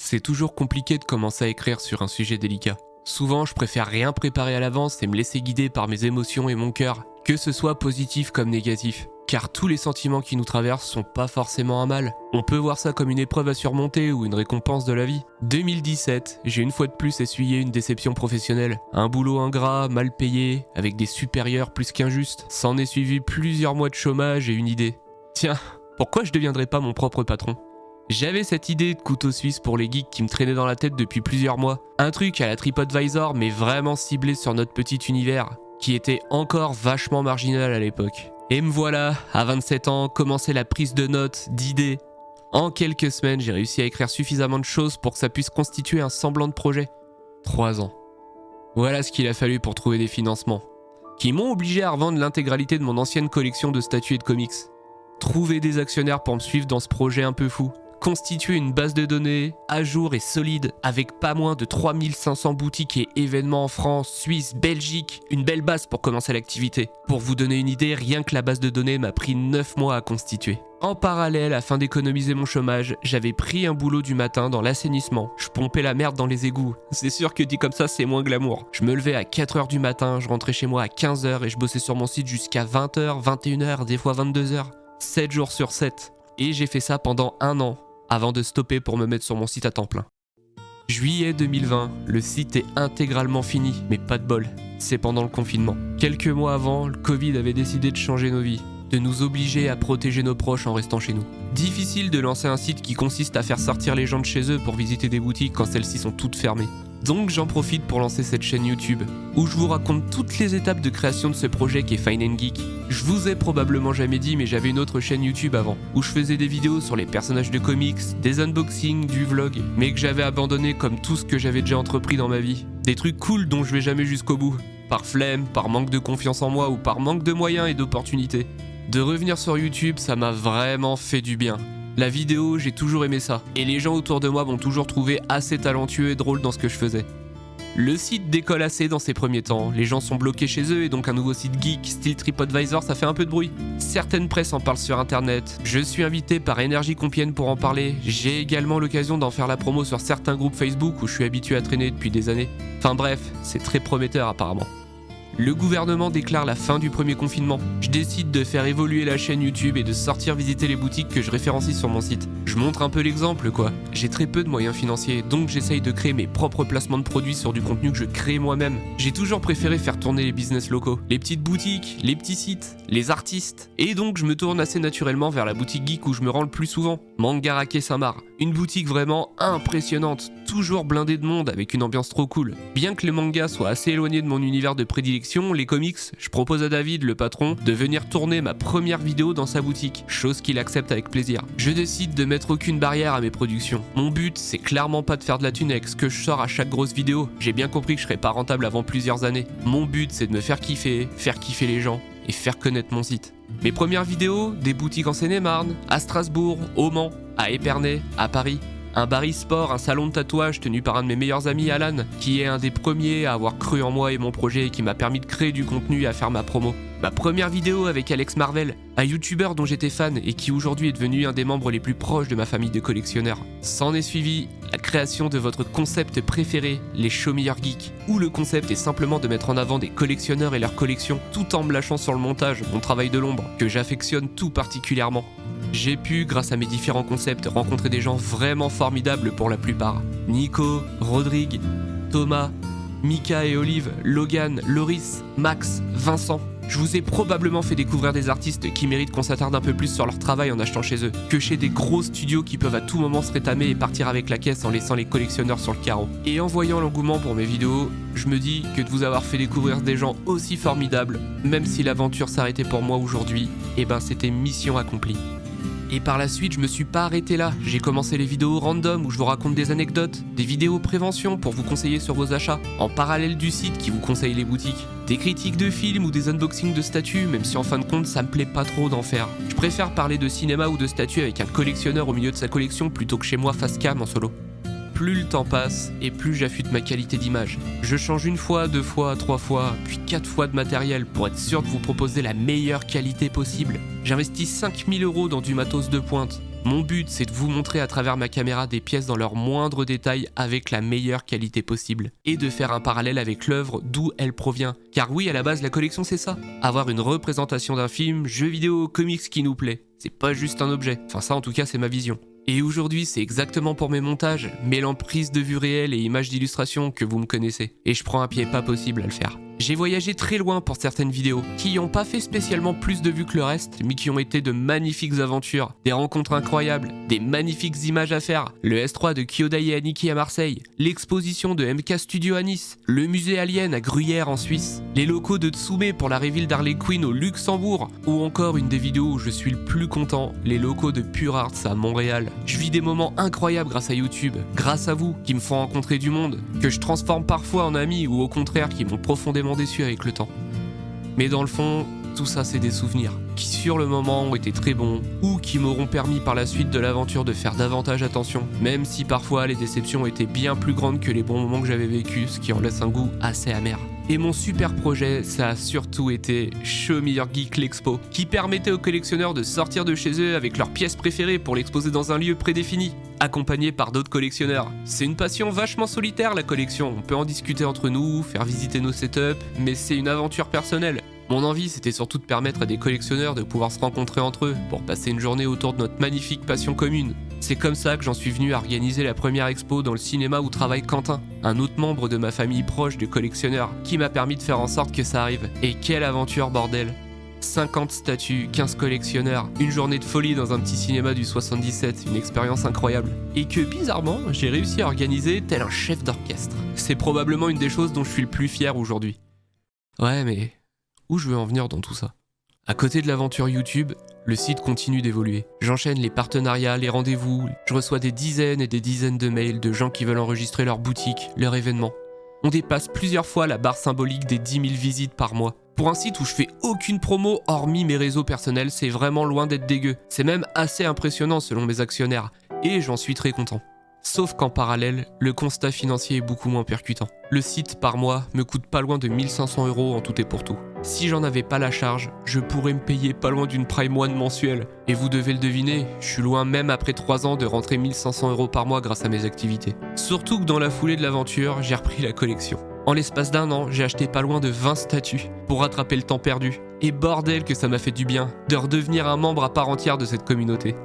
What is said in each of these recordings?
C'est toujours compliqué de commencer à écrire sur un sujet délicat. Souvent, je préfère rien préparer à l'avance et me laisser guider par mes émotions et mon cœur, que ce soit positif comme négatif. Car tous les sentiments qui nous traversent sont pas forcément un mal. On peut voir ça comme une épreuve à surmonter ou une récompense de la vie. 2017, j'ai une fois de plus essuyé une déception professionnelle. Un boulot ingrat, mal payé, avec des supérieurs plus qu'injustes. S'en est suivi plusieurs mois de chômage et une idée. Tiens, pourquoi je deviendrais pas mon propre patron ? J'avais cette idée de couteau suisse pour les geeks qui me traînait dans la tête depuis plusieurs mois. Un truc à la TripAdvisor mais vraiment ciblé sur notre petit univers, qui était encore vachement marginal à l'époque. Et me voilà, à 27 ans, commencer la prise de notes, d'idées. En quelques semaines, j'ai réussi à écrire suffisamment de choses pour que ça puisse constituer un semblant de projet. 3 ans. Voilà ce qu'il a fallu pour trouver des financements, qui m'ont obligé à revendre l'intégralité de mon ancienne collection de statues et de comics. Trouver des actionnaires pour me suivre dans ce projet un peu fou. Constituer une base de données à jour et solide avec pas moins de 3500 boutiques et événements en France, Suisse, Belgique, une belle base pour commencer l'activité. Pour vous donner une idée, rien que la base de données m'a pris 9 mois à constituer. En parallèle, afin d'économiser mon chômage, j'avais pris un boulot du matin dans l'assainissement. Je pompais la merde dans les égouts. C'est sûr que dit comme ça, c'est moins glamour. Je me levais à 4h du matin, je rentrais chez moi à 15h et je bossais sur mon site jusqu'à 20h, 21h, des fois 22h. 7 jours sur 7. Et j'ai fait ça pendant 1 an. Avant de stopper pour me mettre sur mon site à temps plein. Juillet 2020, le site est intégralement fini, mais pas de bol, c'est pendant le confinement. Quelques mois avant, le Covid avait décidé de changer nos vies, de nous obliger à protéger nos proches en restant chez nous. Difficile de lancer un site qui consiste à faire sortir les gens de chez eux pour visiter des boutiques quand celles-ci sont toutes fermées. Donc j'en profite pour lancer cette chaîne YouTube, où je vous raconte toutes les étapes de création de ce projet qui est Fine & Geek. Je vous ai probablement jamais dit, mais j'avais une autre chaîne YouTube avant, où je faisais des vidéos sur les personnages de comics, des unboxings, du vlog, mais que j'avais abandonné comme tout ce que j'avais déjà entrepris dans ma vie. Des trucs cool dont je vais jamais jusqu'au bout, par flemme, par manque de confiance en moi ou par manque de moyens et d'opportunités. De revenir sur YouTube, ça m'a vraiment fait du bien. La vidéo, j'ai toujours aimé ça, et les gens autour de moi m'ont toujours trouvé assez talentueux et drôle dans ce que je faisais. Le site décolle assez dans ses premiers temps, les gens sont bloqués chez eux et donc un nouveau site geek style TripAdvisor ça fait un peu de bruit. Certaines presses en parlent sur internet, je suis invité par Énergie Compiègne pour en parler, j'ai également l'occasion d'en faire la promo sur certains groupes Facebook où je suis habitué à traîner depuis des années. Enfin bref, c'est très prometteur apparemment. Le gouvernement déclare la fin du premier confinement. Je décide de faire évoluer la chaîne YouTube et de sortir visiter les boutiques que je référencie sur mon site. Je montre un peu l'exemple quoi. J'ai très peu de moyens financiers, donc j'essaye de créer mes propres placements de produits sur du contenu que je crée moi-même. J'ai toujours préféré faire tourner les business locaux, les petites boutiques, les petits sites, les artistes. Et donc je me tourne assez naturellement vers la boutique geek où je me rends le plus souvent. Mangarake Saint-Marc. Une boutique vraiment impressionnante, toujours blindée de monde avec une ambiance trop cool. Bien que le manga soit assez éloigné de mon univers de prédilection, les comics, je propose à David, le patron, de venir tourner ma première vidéo dans sa boutique, chose qu'il accepte avec plaisir. Je décide de mettre aucune barrière à mes productions. Mon but, c'est clairement pas de faire de la thune avec ce que je sors à chaque grosse vidéo. J'ai bien compris que je serais pas rentable avant plusieurs années. Mon but, c'est de me faire kiffer les gens et faire connaître mon site. Mes premières vidéos, des boutiques en Seine-et-Marne, à Strasbourg, au Mans, à Épernay, à Paris. Un Barry Sport, un salon de tatouage tenu par un de mes meilleurs amis Alan, qui est un des premiers à avoir cru en moi et mon projet et qui m'a permis de créer du contenu et à faire ma promo. Ma première vidéo avec Alex Marvel, un youtubeur dont j'étais fan et qui aujourd'hui est devenu un des membres les plus proches de ma famille de collectionneurs. S'en est suivi la création de votre concept préféré, les shows meilleurs geeks, où le concept est simplement de mettre en avant des collectionneurs et leurs collections tout en me lâchant sur le montage, mon travail de l'ombre, que j'affectionne tout particulièrement. J'ai pu, grâce à mes différents concepts, rencontrer des gens vraiment formidables pour la plupart. Nico, Rodrigue, Thomas, Mika et Olive, Logan, Loris, Max, Vincent. Je vous ai probablement fait découvrir des artistes qui méritent qu'on s'attarde un peu plus sur leur travail en achetant chez eux, que chez des gros studios qui peuvent à tout moment se rétamer et partir avec la caisse en laissant les collectionneurs sur le carreau. Et en voyant l'engouement pour mes vidéos, je me dis que de vous avoir fait découvrir des gens aussi formidables, même si l'aventure s'arrêtait pour moi aujourd'hui, eh ben c'était mission accomplie. Et par la suite, je me suis pas arrêté là. J'ai commencé les vidéos random où je vous raconte des anecdotes, des vidéos prévention pour vous conseiller sur vos achats, en parallèle du site qui vous conseille les boutiques. Des critiques de films ou des unboxings de statues, même si en fin de compte ça me plaît pas trop d'en faire. Je préfère parler de cinéma ou de statues avec un collectionneur au milieu de sa collection plutôt que chez moi face cam en solo. Plus le temps passe et plus j'affûte ma qualité d'image. Je change 1 fois, 2 fois, 3 fois, puis 4 fois de matériel pour être sûr de vous proposer la meilleure qualité possible. J'investis 5000 € dans du matos de pointe. Mon but, c'est de vous montrer à travers ma caméra des pièces dans leurs moindres détails avec la meilleure qualité possible. Et de faire un parallèle avec l'œuvre d'où elle provient. Car oui, à la base, la collection c'est ça. Avoir une représentation d'un film, jeu vidéo, comics qui nous plaît. C'est pas juste un objet. Enfin ça en tout cas c'est ma vision. Et aujourd'hui, c'est exactement pour mes montages, mêlant prise de vue réelle et images d'illustration que vous me connaissez. Et je prends un pied pas possible à le faire. J'ai voyagé très loin pour certaines vidéos, qui n'ont pas fait spécialement plus de vues que le reste, mais qui ont été de magnifiques aventures, des rencontres incroyables, des magnifiques images à faire, le S3 de Kyodai et Aniki à Marseille, l'exposition de MK Studio à Nice, le musée Alien à Gruyère en Suisse, les locaux de Tsume pour la reveal d'Harley Quinn au Luxembourg, ou encore une des vidéos où je suis le plus content, les locaux de Pure Arts à Montréal. Je vis des moments incroyables grâce à YouTube, grâce à vous, qui me font rencontrer du monde, que je transforme parfois en amis ou au contraire qui m'ont profondément déçu avec le temps. Mais dans le fond, tout ça c'est des souvenirs, qui sur le moment ont été très bons, ou qui m'auront permis par la suite de l'aventure de faire davantage attention, même si parfois les déceptions étaient bien plus grandes que les bons moments que j'avais vécus, ce qui en laisse un goût assez amer. Et mon super projet, ça a surtout été Show Me Your Geek l'Expo, qui permettait aux collectionneurs de sortir de chez eux avec leurs pièces préférées pour l'exposer dans un lieu prédéfini, accompagné par d'autres collectionneurs. C'est une passion vachement solitaire la collection, on peut en discuter entre nous, faire visiter nos setups, mais c'est une aventure personnelle. Mon envie, c'était surtout de permettre à des collectionneurs de pouvoir se rencontrer entre eux, pour passer une journée autour de notre magnifique passion commune. C'est comme ça que j'en suis venu à organiser la première expo dans le cinéma où travaille Quentin, un autre membre de ma famille proche de collectionneurs, qui m'a permis de faire en sorte que ça arrive. Et quelle aventure bordel! 50 statues, 15 collectionneurs, une journée de folie dans un petit cinéma du 77, une expérience incroyable. Et que bizarrement, j'ai réussi à organiser tel un chef d'orchestre. C'est probablement une des choses dont je suis le plus fier aujourd'hui. Ouais, mais où je veux en venir dans tout ça? À côté de l'aventure YouTube, le site continue d'évoluer. J'enchaîne les partenariats, les rendez-vous, je reçois des dizaines et des dizaines de mails de gens qui veulent enregistrer leur boutique, leur événement. On dépasse plusieurs fois la barre symbolique des 10 000 visites par mois. Pour un site où je fais aucune promo hormis mes réseaux personnels, c'est vraiment loin d'être dégueu. C'est même assez impressionnant selon mes actionnaires, et j'en suis très content. Sauf qu'en parallèle, le constat financier est beaucoup moins percutant. Le site, par mois, me coûte pas loin de 1500 € en tout et pour tout. Si j'en avais pas la charge, je pourrais me payer pas loin d'une Prime One mensuelle. Et vous devez le deviner, je suis loin même après 3 ans de rentrer 1500 € par mois grâce à mes activités. Surtout que dans la foulée de l'aventure, j'ai repris la collection. En l'espace d'un an, j'ai acheté pas loin de 20 statues pour rattraper le temps perdu. Et bordel que ça m'a fait du bien de redevenir un membre à part entière de cette communauté.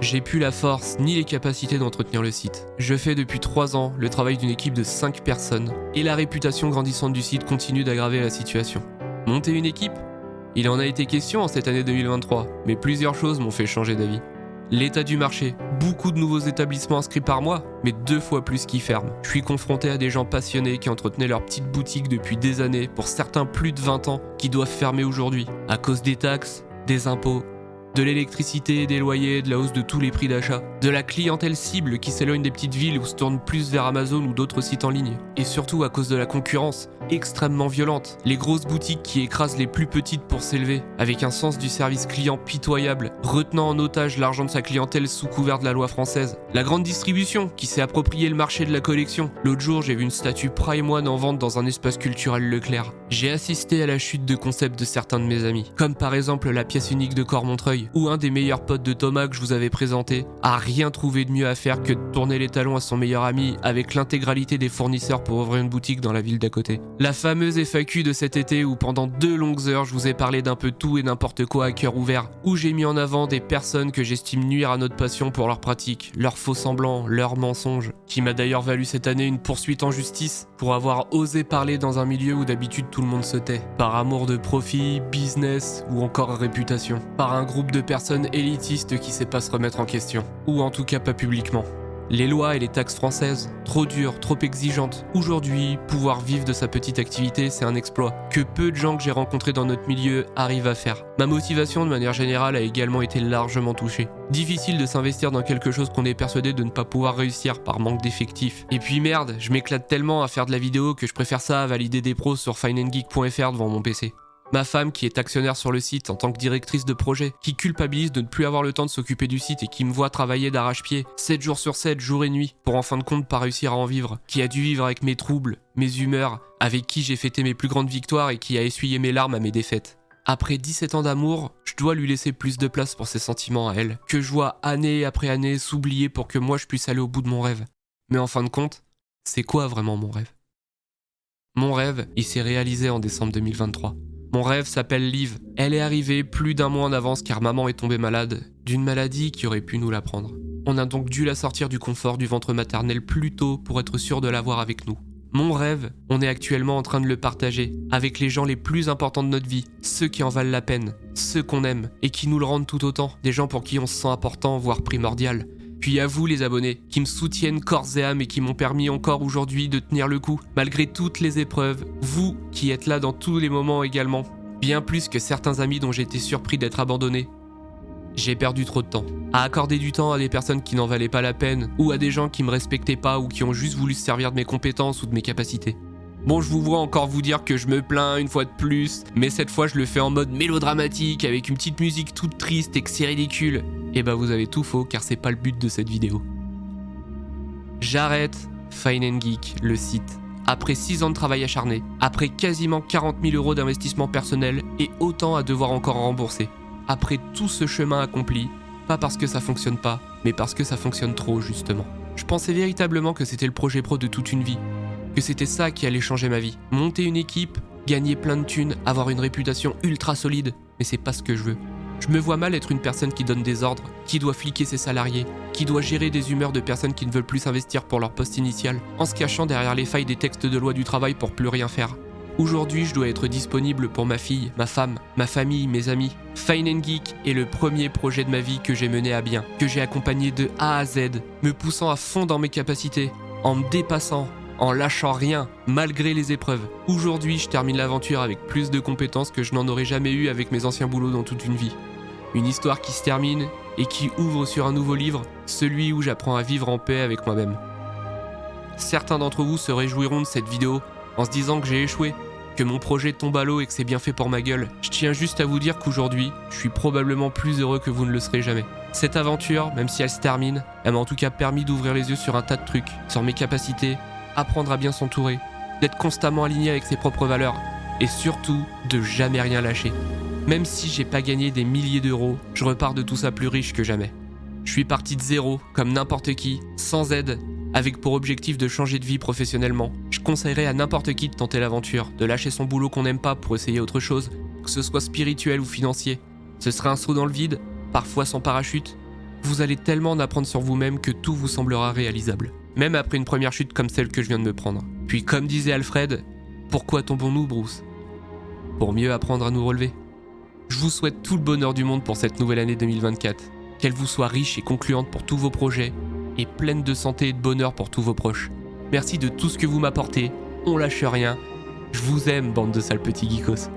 J'ai plus la force ni les capacités d'entretenir le site. Je fais depuis 3 ans le travail d'une équipe de 5 personnes et la réputation grandissante du site continue d'aggraver la situation. Monter une équipe? Il en a été question en cette année 2023, mais plusieurs choses m'ont fait changer d'avis. L'état du marché, beaucoup de nouveaux établissements inscrits par mois, mais 2 fois plus qui ferment. Je suis confronté à des gens passionnés qui entretenaient leur petite boutique depuis des années, pour certains plus de 20 ans, qui doivent fermer aujourd'hui, à cause des taxes, des impôts, de l'électricité, des loyers, de la hausse de tous les prix d'achat, de la clientèle cible qui s'éloigne des petites villes ou se tourne plus vers Amazon ou d'autres sites en ligne, et surtout à cause de la concurrence extrêmement violente, les grosses boutiques qui écrasent les plus petites pour s'élever, avec un sens du service client pitoyable, retenant en otage l'argent de sa clientèle sous couvert de la loi française, la grande distribution qui s'est approprié le marché de la collection. L'autre jour, j'ai vu une statue Prime One en vente dans un espace culturel Leclerc. J'ai assisté à la chute de concept de certains de mes amis, comme par exemple la pièce unique de Cormontreuil, où un des meilleurs potes de Thomas que je vous avais présenté a rien trouvé de mieux à faire que de tourner les talons à son meilleur ami avec l'intégralité des fournisseurs pour ouvrir une boutique dans la ville d'à côté. La fameuse FAQ de cet été où pendant 2 longues heures je vous ai parlé d'un peu tout et n'importe quoi à cœur ouvert, où j'ai mis en avant des personnes que j'estime nuire à notre passion pour leurs pratiques, leurs faux semblants, leurs mensonges, qui m'a d'ailleurs valu cette année une poursuite en justice pour avoir osé parler dans un milieu où d'habitude tout le monde se tait, par amour de profit, business ou encore réputation, par un groupe de personnes élitistes qui sait pas se remettre en question, ou en tout cas pas publiquement. Les lois et les taxes françaises, trop dures, trop exigeantes. Aujourd'hui, pouvoir vivre de sa petite activité, c'est un exploit que peu de gens que j'ai rencontrés dans notre milieu arrivent à faire. Ma motivation de manière générale a également été largement touchée. Difficile de s'investir dans quelque chose qu'on est persuadé de ne pas pouvoir réussir par manque d'effectifs. Et puis merde, je m'éclate tellement à faire de la vidéo que je préfère ça à valider des pros sur fineandgeek.fr devant mon PC. Ma femme, qui est actionnaire sur le site en tant que directrice de projet, qui culpabilise de ne plus avoir le temps de s'occuper du site et qui me voit travailler d'arrache-pied 7 jours sur 7, jour et nuit, pour en fin de compte pas réussir à en vivre, qui a dû vivre avec mes troubles, mes humeurs, avec qui j'ai fêté mes plus grandes victoires et qui a essuyé mes larmes à mes défaites. Après 17 ans d'amour, je dois lui laisser plus de place pour ses sentiments à elle, que je vois année après année s'oublier pour que moi je puisse aller au bout de mon rêve. Mais en fin de compte, c'est quoi vraiment mon rêve ? Mon rêve, il s'est réalisé en décembre 2023. Mon rêve s'appelle Liv. Elle est arrivée plus d'un mois en avance car maman est tombée malade d'une maladie qui aurait pu nous la prendre. On a donc dû la sortir du confort du ventre maternel plus tôt pour être sûr de l'avoir avec nous. Mon rêve, on est actuellement en train de le partager avec les gens les plus importants de notre vie, ceux qui en valent la peine, ceux qu'on aime et qui nous le rendent tout autant, des gens pour qui on se sent important, voire primordial. Puis à vous les abonnés, qui me soutiennent corps et âme et qui m'ont permis encore aujourd'hui de tenir le coup, malgré toutes les épreuves, vous qui êtes là dans tous les moments également, bien plus que certains amis dont j'ai été surpris d'être abandonné. J'ai perdu trop de temps, à accorder du temps à des personnes qui n'en valaient pas la peine, ou à des gens qui me respectaient pas ou qui ont juste voulu se servir de mes compétences ou de mes capacités. Bon, je vous vois encore vous dire que je me plains une fois de plus, mais cette fois je le fais en mode mélodramatique, avec une petite musique toute triste et que c'est ridicule. Et bah vous avez tout faux, car c'est pas le but de cette vidéo. J'arrête Fine & Geek, le site, après 6 ans de travail acharné, après quasiment 40 000 € d'investissement personnel et autant à devoir encore rembourser. Après tout ce chemin accompli, pas parce que ça fonctionne pas, mais parce que ça fonctionne trop justement. Je pensais véritablement que c'était le projet pro de toute une vie, que c'était ça qui allait changer ma vie. Monter une équipe, gagner plein de thunes, avoir une réputation ultra solide, mais c'est pas ce que je veux. Je me vois mal être une personne qui donne des ordres, qui doit fliquer ses salariés, qui doit gérer des humeurs de personnes qui ne veulent plus s'investir pour leur poste initial, en se cachant derrière les failles des textes de loi du travail pour plus rien faire. Aujourd'hui, je dois être disponible pour ma fille, ma femme, ma famille, mes amis. Fine & Geek est le premier projet de ma vie que j'ai mené à bien, que j'ai accompagné de A à Z, me poussant à fond dans mes capacités, en me dépassant, en lâchant rien, malgré les épreuves. Aujourd'hui, je termine l'aventure avec plus de compétences que je n'en aurais jamais eu avec mes anciens boulots dans toute une vie. Une histoire qui se termine et qui ouvre sur un nouveau livre, celui où j'apprends à vivre en paix avec moi-même. Certains d'entre vous se réjouiront de cette vidéo en se disant que j'ai échoué, que mon projet tombe à l'eau et que c'est bien fait pour ma gueule. Je tiens juste à vous dire qu'aujourd'hui, je suis probablement plus heureux que vous ne le serez jamais. Cette aventure, même si elle se termine, elle m'a en tout cas permis d'ouvrir les yeux sur un tas de trucs, sur mes capacités, apprendre à bien s'entourer, d'être constamment aligné avec ses propres valeurs et surtout de jamais rien lâcher. Même si j'ai pas gagné des milliers d'euros, je repars de tout ça plus riche que jamais. Je suis parti de zéro, comme n'importe qui, sans aide, avec pour objectif de changer de vie professionnellement. Je conseillerais à n'importe qui de tenter l'aventure, de lâcher son boulot qu'on n'aime pas pour essayer autre chose, que ce soit spirituel ou financier. Ce sera un saut dans le vide, parfois sans parachute. Vous allez tellement en apprendre sur vous-même que tout vous semblera réalisable. Même après une première chute comme celle que je viens de me prendre. Puis comme disait Alfred, pourquoi tombons-nous, Bruce ? Pour mieux apprendre à nous relever. Je vous souhaite tout le bonheur du monde pour cette nouvelle année 2024. Qu'elle vous soit riche et concluante pour tous vos projets, et pleine de santé et de bonheur pour tous vos proches. Merci de tout ce que vous m'apportez, on lâche rien. Je vous aime, bande de sales petits geekos.